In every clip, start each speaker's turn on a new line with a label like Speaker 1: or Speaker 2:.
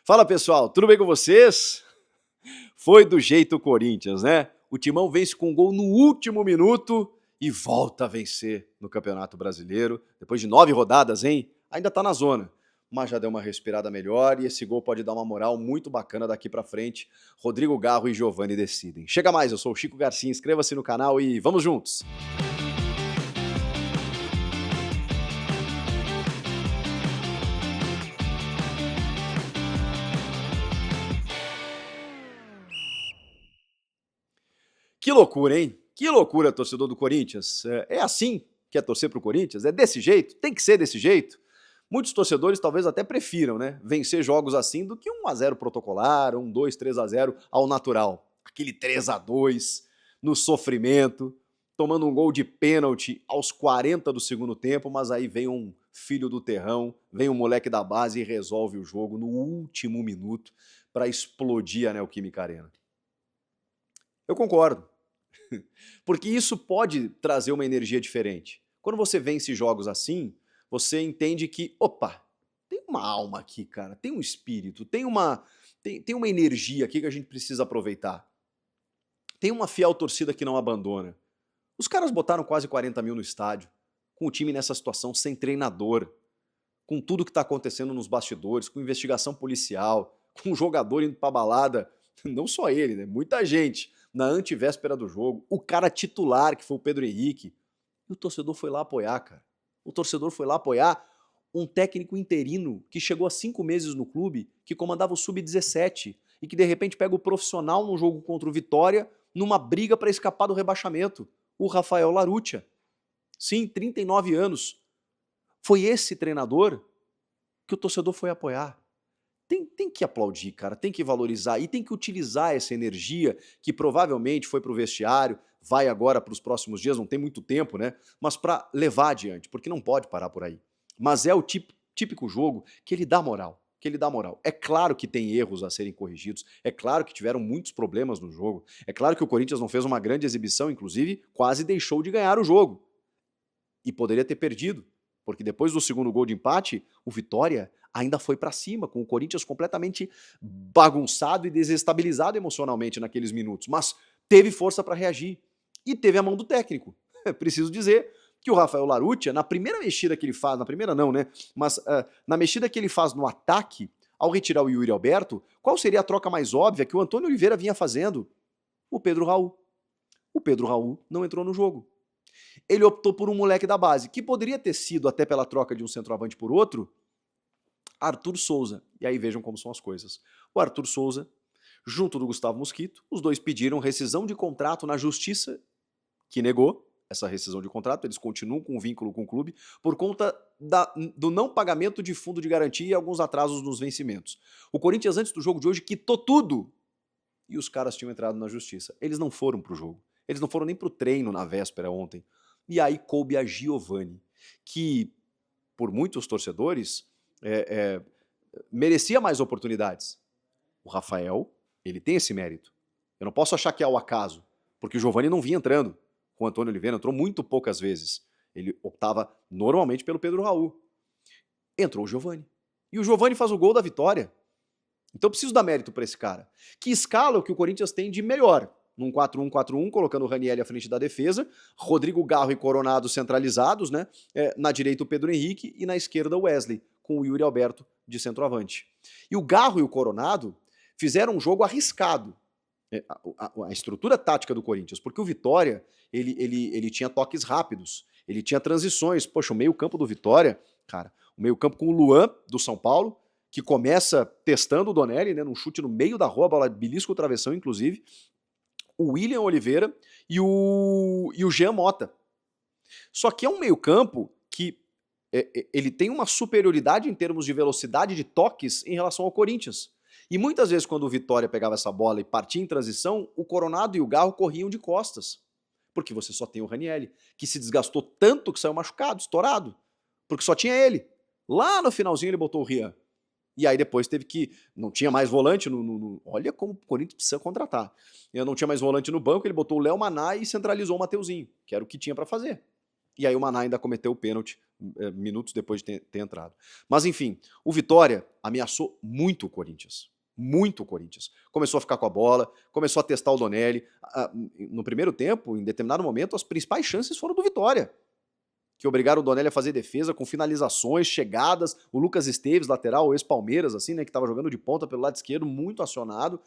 Speaker 1: Fala pessoal, tudo bem com vocês? Foi do jeito Corinthians, né? O Timão vence com um gol no último minuto e volta a vencer no Campeonato Brasileiro. Depois de 9 rodadas, hein? Ainda tá na zona, mas já deu uma respirada melhor e esse gol pode dar uma moral muito bacana daqui pra frente. Rodrigo Garro e Giovani decidem. Chega mais, eu sou o Chico Garcia, inscreva-se no canal e vamos juntos! Que loucura, hein? Que loucura, torcedor do Corinthians. É assim que é torcer pro Corinthians? É desse jeito? Tem que ser desse jeito? Muitos torcedores talvez até prefiram, né? Vencer jogos assim do que 1-0 protocolar, 1-2, 3-0 ao natural. Aquele 3-2 no sofrimento, tomando um gol de pênalti aos 40 do segundo tempo, mas aí vem um filho do terrão, vem um moleque da base e resolve o jogo no último minuto para explodir a Neoquímica Arena. Eu concordo. Porque isso pode trazer uma energia diferente. Quando você vence jogos assim, você entende que, opa, tem uma alma aqui, cara, tem um espírito, tem uma energia aqui que a gente precisa aproveitar. Tem uma fiel torcida que não abandona. Os caras botaram quase 40 mil no estádio, com o time nessa situação sem treinador, com tudo que tá acontecendo nos bastidores, com investigação policial, com o jogador indo pra balada, não só ele, né, muita gente, na antivéspera do jogo, o cara titular, que foi o Pedro Henrique, e o torcedor foi lá apoiar, cara. O torcedor foi lá apoiar um técnico interino que chegou há 5 meses no clube, que comandava o Sub-17 e que de repente pega o profissional num jogo contra o Vitória, numa briga para escapar do rebaixamento, o Rafael Larrutia. Sim, 39 anos. Foi esse treinador que o torcedor foi apoiar. Tem que aplaudir, cara, tem que valorizar e tem que utilizar essa energia que provavelmente foi pro vestiário, vai agora para os próximos dias, não tem muito tempo, né? Mas para levar adiante, porque não pode parar por aí. Mas é o típico jogo que ele dá moral, que ele dá moral. É claro que tem erros a serem corrigidos, é claro que tiveram muitos problemas no jogo, é claro que o Corinthians não fez uma grande exibição, inclusive quase deixou de ganhar o jogo. E poderia ter perdido, porque depois do segundo gol de empate, o Vitória ainda foi pra cima, com o Corinthians completamente bagunçado e desestabilizado emocionalmente naqueles minutos, mas teve força pra reagir e teve a mão do técnico. Preciso dizer que o Rafael Larrutia, na primeira mexida que ele faz, na primeira não, né, mas na mexida que ele faz no ataque, ao retirar o Yuri Alberto, qual seria a troca mais óbvia que o Antônio Oliveira vinha fazendo? O Pedro Raul. O Pedro Raul não entrou no jogo. Ele optou por um moleque da base, que poderia ter sido, até pela troca de um centroavante por outro, Arthur Souza. E aí vejam como são as coisas. O Arthur Souza, junto do Gustavo Mosquito, os dois pediram rescisão de contrato na justiça, que negou essa rescisão de contrato, eles continuam com um vínculo com o clube, por conta do não pagamento de fundo de garantia e alguns atrasos nos vencimentos. O Corinthians, antes do jogo de hoje, quitou tudo. E os caras tinham entrado na justiça. Eles não foram pro jogo. Eles não foram nem pro treino na véspera ontem. E aí coube a Giovani, que, por muitos torcedores, merecia mais oportunidades. O Rafael, ele tem esse mérito. Eu não posso achar que é ao acaso, porque o Giovani não vinha entrando. O Antônio Oliveira entrou muito poucas vezes. Ele optava normalmente pelo Pedro Raul. Entrou o Giovani. E o Giovani faz o gol da vitória. Então eu preciso dar mérito para esse cara. Que escala o que o Corinthians tem de melhor? Num 4-1-4-1, colocando o Ranieri à frente da defesa, Rodrigo Garro e Coronado centralizados, né? Na direita o Pedro Henrique e na esquerda o Wesley, com o Yuri Alberto de centroavante. E o Garro e o Coronado fizeram um jogo arriscado. A estrutura tática do Corinthians, porque o Vitória, ele tinha toques rápidos, ele tinha transições. Poxa, o meio-campo do Vitória, cara, o meio-campo com o Luan, do São Paulo, que começa testando o Donelli, né, num chute no meio da rua, a bola belisca o travessão, inclusive, o William Oliveira e o Jean Mota. Só que é um meio-campo que ele tem uma superioridade em termos de velocidade de toques em relação ao Corinthians. E muitas vezes quando o Vitória pegava essa bola e partia em transição, o Coronado e o Garro corriam de costas. Porque você só tem o Ranieri, que se desgastou tanto que saiu machucado, estourado. Porque só tinha ele. Lá no finalzinho ele botou o Rian. E aí depois teve que... Não tinha mais volante olha como o Corinthians precisa contratar. Não tinha mais volante no banco, ele botou o Léo Maná e centralizou o Mateuzinho, que era o que tinha pra fazer. e aí o Maná ainda cometeu o pênalti minutos depois de ter entrado. Mas enfim, o Vitória ameaçou muito o Corinthians. Muito o Corinthians. Começou a ficar com a bola, começou a testar o Donelli. No primeiro tempo, em determinado momento, as principais chances foram do Vitória, que obrigaram o Donelli a fazer defesa com finalizações, chegadas, o Lucas Esteves, lateral, o ex-Palmeiras, assim, né, que estava jogando de ponta pelo lado esquerdo, muito acionado,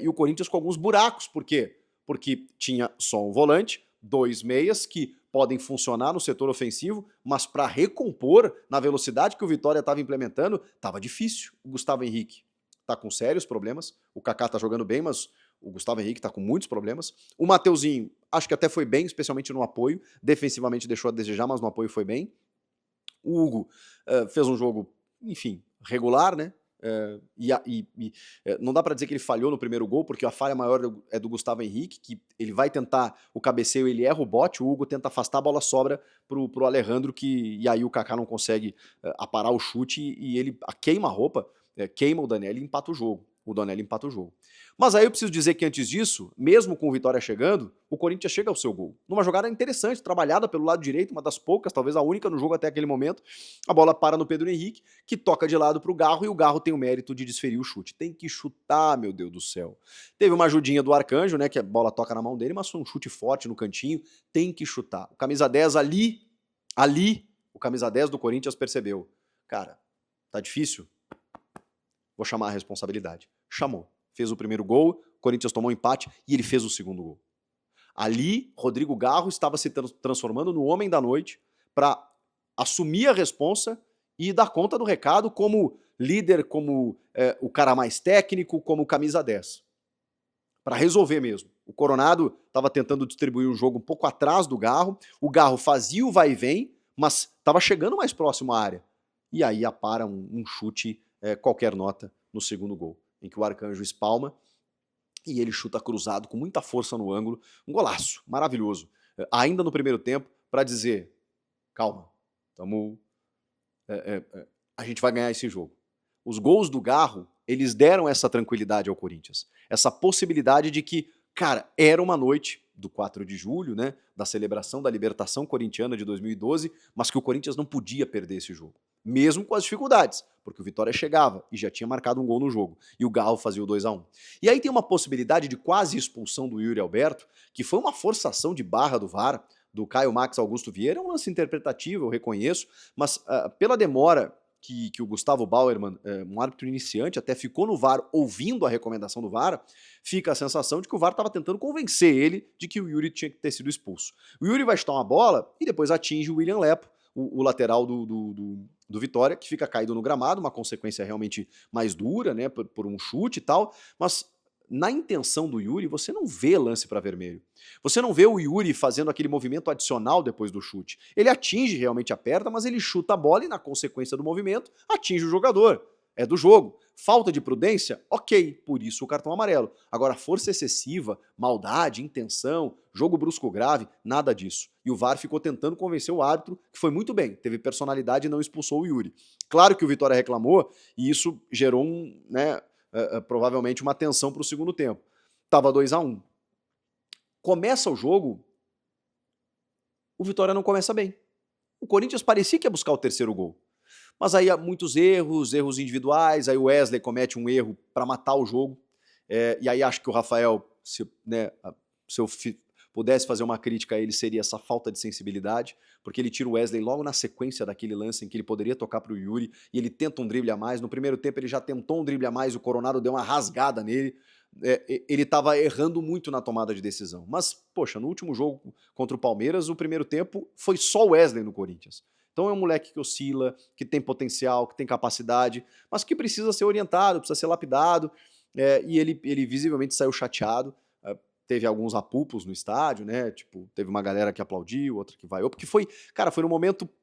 Speaker 1: e o Corinthians com alguns buracos. Por quê? Porque tinha só um volante, 2 meias que podem funcionar no setor ofensivo, mas para recompor na velocidade que o Vitória estava implementando, estava difícil. O Gustavo Henrique tá com sérios problemas, o Kaká tá jogando bem, mas o Gustavo Henrique tá com muitos problemas. O Mateuzinho, acho que até foi bem, especialmente no apoio, defensivamente deixou a desejar, mas no apoio foi bem. O Hugo fez um jogo, enfim, regular, né? Não dá pra dizer que ele falhou no primeiro gol, porque a falha maior é do Gustavo Henrique, que ele vai tentar o cabeceio, ele erra o bote, o Hugo tenta afastar, a bola sobra pro Alejandro, e aí o Kaká não consegue aparar o chute, e ele queima a roupa, queima o Donelli e empata o jogo. O Donelli empata o jogo. Mas aí eu preciso dizer que antes disso, mesmo com o Vitória chegando, o Corinthians chega ao seu gol. Numa jogada interessante, trabalhada pelo lado direito, uma das poucas, talvez a única no jogo até aquele momento. A bola para no Pedro Henrique, que toca de lado pro Garro, e o Garro tem o mérito de desferir o chute. Tem que chutar, meu Deus do céu. Teve uma ajudinha do Arcanjo, né, que a bola toca na mão dele, mas foi um chute forte no cantinho. Tem que chutar. O camisa 10 ali, o camisa 10 do Corinthians percebeu. Cara, tá difícil? Vou chamar a responsabilidade. Chamou. Fez o primeiro gol, o Corinthians tomou um empate e ele fez o segundo gol. Ali, Rodrigo Garro estava se transformando no homem da noite para assumir a responsa e dar conta do recado como líder, como o cara mais técnico, como camisa 10. Para resolver mesmo. O Coronado estava tentando distribuir o jogo um pouco atrás do Garro, o Garro fazia o vai e vem, mas estava chegando mais próximo à área. E aí apara um chute, qualquer nota, no segundo gol, em que o Arcanjo espalma e ele chuta cruzado com muita força no ângulo, um golaço, maravilhoso. Ainda no primeiro tempo, para dizer, calma, a gente vai ganhar esse jogo. Os gols do Garro, eles deram essa tranquilidade ao Corinthians, essa possibilidade de que, cara, era uma noite do 4 de julho, né, da celebração da libertação corintiana de 2012, mas que o Corinthians não podia perder esse jogo, mesmo com as dificuldades, porque o Vitória chegava e já tinha marcado um gol no jogo, e o Garro fazia o 2-1. E aí tem uma possibilidade de quase expulsão do Yuri Alberto, que foi uma forçação de barra do VAR, do Caio Max Augusto Vieira, é um lance interpretativo, eu reconheço, mas pela demora que o Gustavo Bauerman, um árbitro iniciante, até ficou no VAR ouvindo a recomendação do VAR, fica a sensação de que o VAR estava tentando convencer ele de que o Yuri tinha que ter sido expulso. O Yuri vai chutar uma bola e depois atinge o William Lepo, o lateral do Vitória, que fica caído no gramado, uma consequência realmente mais dura, né, por um chute e tal, mas na intenção do Yuri, você não vê lance para vermelho. Você não vê o Yuri fazendo aquele movimento adicional depois do chute. Ele atinge realmente a perna, mas ele chuta a bola e, na consequência do movimento, atinge o jogador. É do jogo. Falta de prudência? Ok, por isso o cartão amarelo. Agora, força excessiva, maldade, intenção, jogo brusco grave, nada disso. E o VAR ficou tentando convencer o árbitro, que foi muito bem, teve personalidade e não expulsou o Yuri. Claro que o Vitória reclamou, e isso gerou provavelmente uma tensão para o segundo tempo. Tava 2-1. Começa o jogo, o Vitória não começa bem. O Corinthians parecia que ia buscar o terceiro gol. Mas aí há muitos erros individuais, aí o Wesley comete um erro para matar o jogo, e aí acho que o Rafael, se eu pudesse fazer uma crítica a ele, seria essa falta de sensibilidade, porque ele tira o Wesley logo na sequência daquele lance em que ele poderia tocar para o Yuri, e ele tenta um drible a mais. No primeiro tempo ele já tentou um drible a mais, o Coronado deu uma rasgada nele, ele estava errando muito na tomada de decisão. Mas, poxa, no último jogo contra o Palmeiras, o primeiro tempo foi só o Wesley no Corinthians. Então é um moleque que oscila, que tem potencial, que tem capacidade, mas que precisa ser orientado, precisa ser lapidado, e ele visivelmente saiu chateado. Teve alguns apupos no estádio, né? Tipo, teve uma galera que aplaudiu, outra que vaiou, porque foi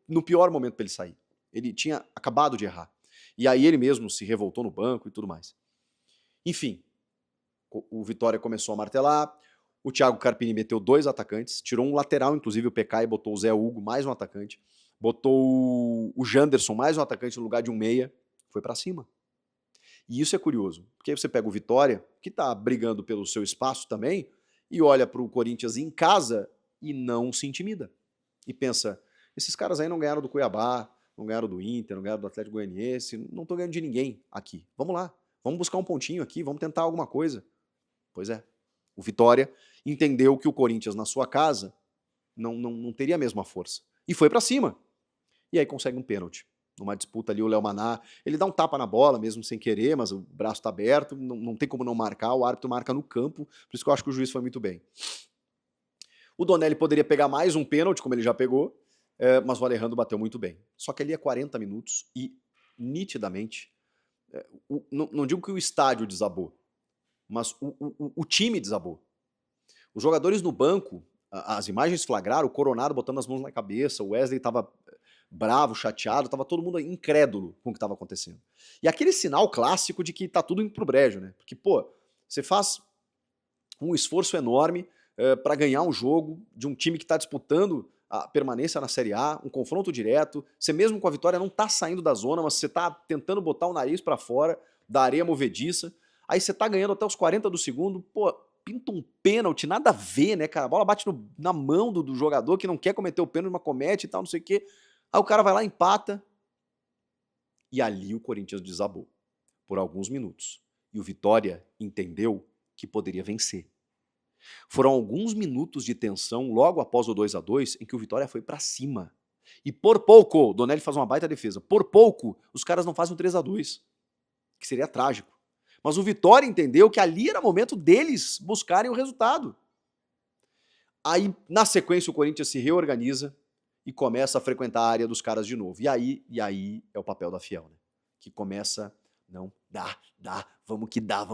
Speaker 1: no pior momento pra ele sair. Ele tinha acabado de errar. E aí ele mesmo se revoltou no banco e tudo mais. Enfim, o Vitória começou a martelar, o Thiago Carpini meteu 2 atacantes, tirou um lateral, inclusive o PK, e botou o Zé Hugo, mais um atacante, botou o Janderson, mais um atacante no lugar de um meia, foi pra cima. E isso é curioso, porque aí você pega o Vitória, que tá brigando pelo seu espaço também, e olha pro Corinthians em casa e não se intimida. E pensa, Esses caras aí não ganharam do Cuiabá, não ganharam do Inter, não ganharam do Atlético Goianiense, não tô ganhando de ninguém aqui. Vamos lá, vamos buscar um pontinho aqui, vamos tentar alguma coisa. Pois é, o Vitória entendeu que o Corinthians na sua casa não teria a mesma força. E foi pra cima. E aí consegue um pênalti. Numa disputa ali, o Léo Maná, ele dá um tapa na bola, mesmo sem querer, mas o braço tá aberto, não tem como não marcar, o árbitro marca no campo, por isso que eu acho que o juiz foi muito bem. O Donelli poderia pegar mais um pênalti, como ele já pegou, mas o Alejandro bateu muito bem. Só que ali é 40 minutos e, nitidamente, não digo que o estádio desabou, mas o time desabou. Os jogadores no banco, as imagens flagraram, o Coronado botando as mãos na cabeça, o Wesley tava bravo, chateado, tava todo mundo incrédulo com o que tava acontecendo. E aquele sinal clássico de que tá tudo indo pro brejo, né? Porque, pô, você faz um esforço enorme para ganhar um jogo de um time que tá disputando a permanência na Série A, um confronto direto, você mesmo com a vitória não tá saindo da zona, mas você tá tentando botar o nariz para fora da areia movediça, aí você tá ganhando até os 40 do segundo, pô, pinta um pênalti, nada a ver, né, cara? A bola bate na mão do jogador que não quer cometer o pênalti, mas comete e tal, não sei o quê. Aí o cara vai lá, empata, e ali o Corinthians desabou, por alguns minutos. E o Vitória entendeu que poderia vencer. Foram alguns minutos de tensão logo após o 2-2 em que o Vitória foi pra cima. E por pouco, o Donelli faz uma baita defesa, por pouco os caras não fazem um 3-2, que seria trágico. Mas o Vitória entendeu que ali era momento deles buscarem o resultado. Aí, na sequência, o Corinthians se reorganiza e começa a frequentar a área dos caras de novo. E aí é o papel da Fiel, né? Que começa, não, vamos que dá.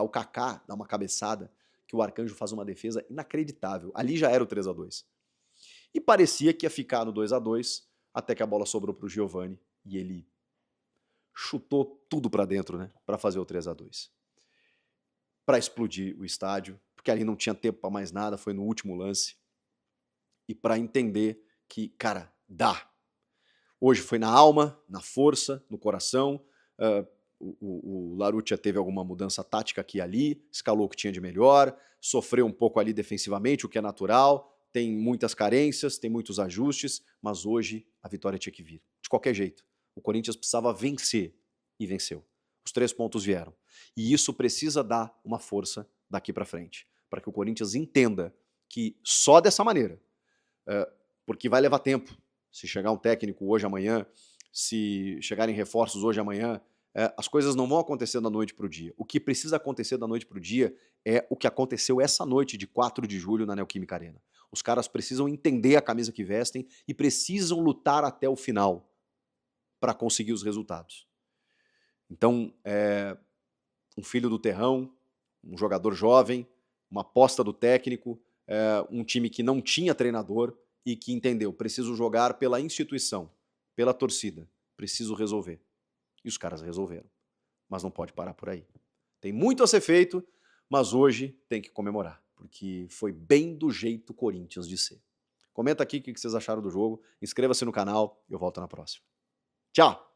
Speaker 1: O Kaká dá uma cabeçada, que o Arcanjo faz uma defesa inacreditável. Ali já era o 3-2. E parecia que ia ficar no 2-2, até que a bola sobrou pro Giovani e ele chutou tudo pra dentro, né? Pra fazer o 3-2. Pra explodir o estádio, porque ali não tinha tempo pra mais nada, foi no último lance. E pra entender que, cara, dá. Hoje foi na alma, na força, no coração. O Larrutia teve alguma mudança tática aqui e ali, escalou o que tinha de melhor, sofreu um pouco ali defensivamente, o que é natural, tem muitas carências, tem muitos ajustes, mas hoje a vitória tinha que vir. De qualquer jeito, o Corinthians precisava vencer e venceu. Os 3 pontos vieram. E isso precisa dar uma força daqui pra frente, para que o Corinthians entenda que só dessa maneira, porque vai levar tempo. Se chegar um técnico hoje, amanhã, se chegarem reforços hoje, amanhã, as coisas não vão acontecer da noite para o dia. O que precisa acontecer da noite para o dia é o que aconteceu essa noite de 4 de julho na Neoquímica Arena. Os caras precisam entender a camisa que vestem e precisam lutar até o final para conseguir os resultados. Então, um filho do terrão, um jogador jovem, uma aposta do técnico, um time que não tinha treinador e que entendeu, preciso jogar pela instituição, pela torcida, preciso resolver. E os caras resolveram. Mas não pode parar por aí. Tem muito a ser feito, mas hoje tem que comemorar, porque foi bem do jeito Corinthians de ser. Comenta aqui o que vocês acharam do jogo, inscreva-se no canal e eu volto na próxima. Tchau!